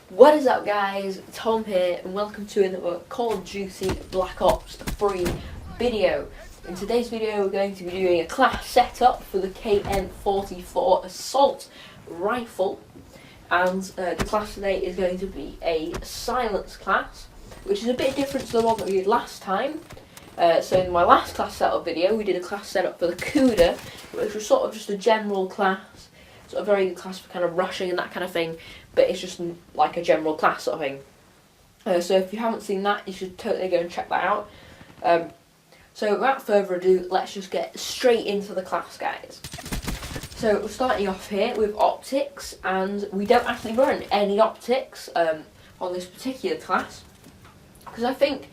What is up, guys? Tom here, and welcome to another Call of Duty Black Ops 3 video. In today's video, we're going to be doing a class setup for the KN-44 assault rifle, and the class today is going to be a silence class, which is a bit different to the one that we did last time. So in my last class setup video, we did a class setup for the Cuda, which was sort of just a general class. It's a very good class for kind of rushing and that kind of thing, but it's just like a general class sort of thing. So if you haven't seen that, you should totally go and check that out. So without further ado, let's just get straight into the class, guys. So we're starting off here with optics, and we don't actually run any optics on this particular class, because I think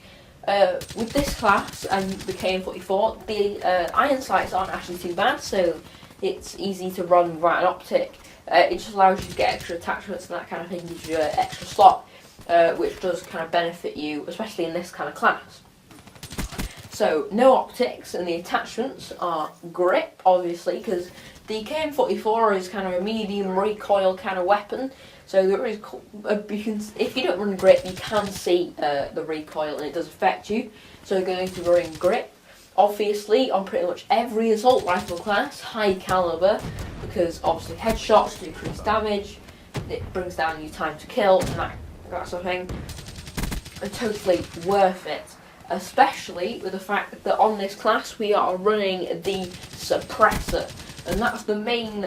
with this class and the KN-44, the iron sights aren't actually too bad, so it's easy to run without an optic. It just allows you to get extra attachments and that kind of thing, gives you an extra slot, which does kind of benefit you, especially in this kind of class. So, no optics, and the attachments are grip, obviously, because the KN-44 is kind of a medium recoil kind of weapon, so there is, if you don't run grip, you can see the recoil and it does affect you, so we're going to run grip. Obviously, on pretty much every assault rifle class, high caliber, because obviously headshots do increase damage, it brings down your time to kill, and that sort of thing. And totally worth it, especially with the fact that on this class we are running the suppressor, and that's the main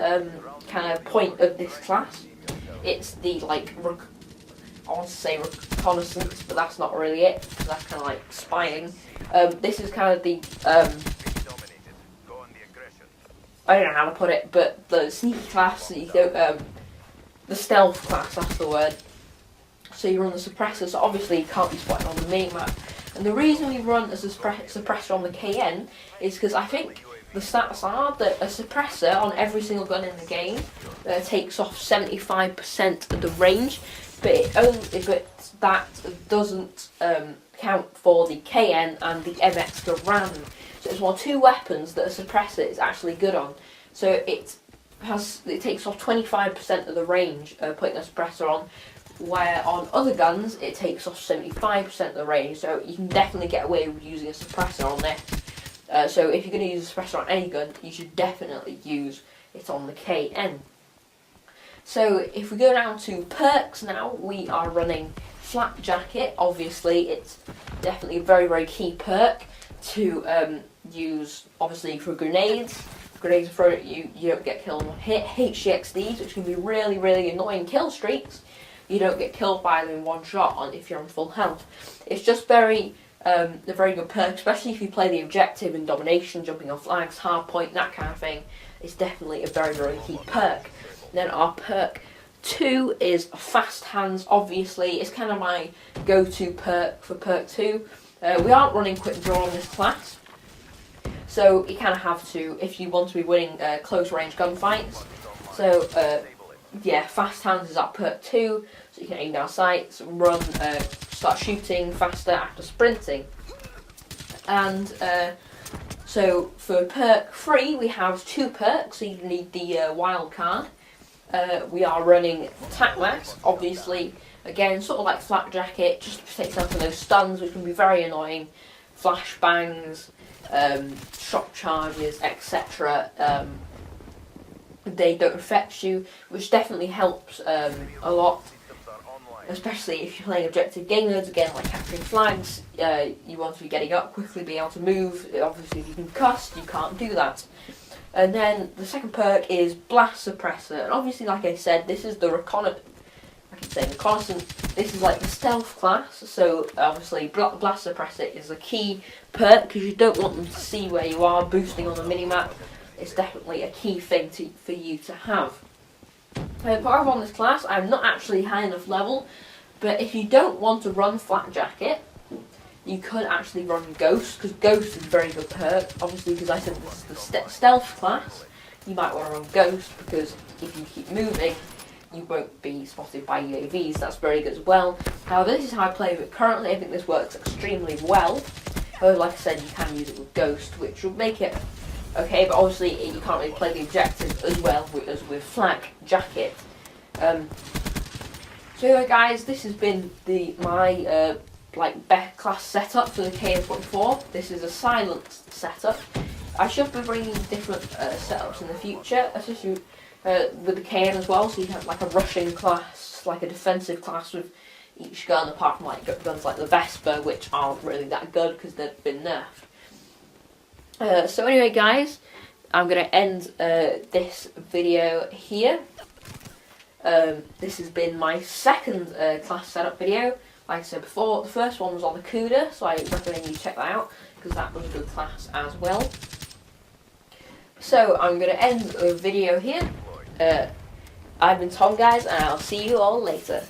kind of point of this class. It's the, like, I want to say reconnaissance, but that's not really it, because that's kind of like spying. This is kind of the, I don't know how to put it, but the sneaky class, you don't, the stealth class, that's the word. So you run the suppressor, so obviously you can't be spotted on the minimap. And the reason we run a suppressor on the KN is because I think the stats are that a suppressor on every single gun in the game takes off 75% of the range, but that doesn't count for the KN and the MX Garand. So it's one of two weapons that a suppressor is actually good on. So it takes off 25% of the range putting a suppressor on, where on other guns it takes off 75% of the range. So you can definitely get away with using a suppressor on this. So if you're going to use a suppressor on any gun, you should definitely use it on the KN. So if we go down to perks now, we are running flak jacket. Obviously, it's definitely a very, very key perk to use, obviously, for grenades. If grenades are thrown at you, you don't get killed on hit. HCXDs, which can be really, really annoying kill streaks, you don't get killed by them in one shot if you're on full health. It's just a very good perk, especially if you play the objective in domination, jumping on flags, hardpoint, that kind of thing. It's definitely a very, very key perk. Then our perk 2 is fast hands. Obviously, it's kind of my go-to perk for perk 2. We aren't running quick draw on this class, so you kind of have to if you want to be winning close range gunfights. So yeah, fast hands is our perk 2, so you can aim down sights, run, start shooting faster after sprinting. And so for perk 3, we have 2 perks, so you need the wild card. We are running attack max, obviously, again, sort of like flak jacket, just to protect yourself from those stuns, which can be very annoying, flashbangs, shock charges, etc. They don't affect you, which definitely helps a lot, especially if you're playing objective game modes, again, like capturing flags. You want to be getting up quickly, be able to move. Obviously, if you can cuss, you can't do that. And then the second perk is blast suppressor, and obviously, like I said, this is the reconnaissance. This is like the stealth class, so obviously blast suppressor is a key perk because you don't want them to see where you are boosting on the minimap. It's definitely a key thing for you to have. Part of on this class, I'm not actually high enough level, but if you don't want to run flak jacket, you could actually run Ghost, because Ghost is a very good perk. Obviously, because I said this is the stealth class, you might want to run Ghost, because if you keep moving, you won't be spotted by UAVs. That's very good as well. However, this is how I play with it currently. I think this works extremely well. However, like I said, you can use it with Ghost, which will make it okay, but obviously you can't really play the objective as well as with flak jacket. So anyway guys, this has been my like best class setup for the KN-44. This is a silenced setup. I should be bringing different setups in the future, especially with the KN as well, so you have like a rushing class, like a defensive class with each gun, apart from like guns like the Vesper, which aren't really that good because they've been nerfed. So anyway guys, I'm going to end this video here. This has been my second class setup video. Like I said before, the first one was on the CUDA, so I recommend you check that out because that was a good class as well. So I'm going to end the video here. I've been Tom guys, and I'll see you all later.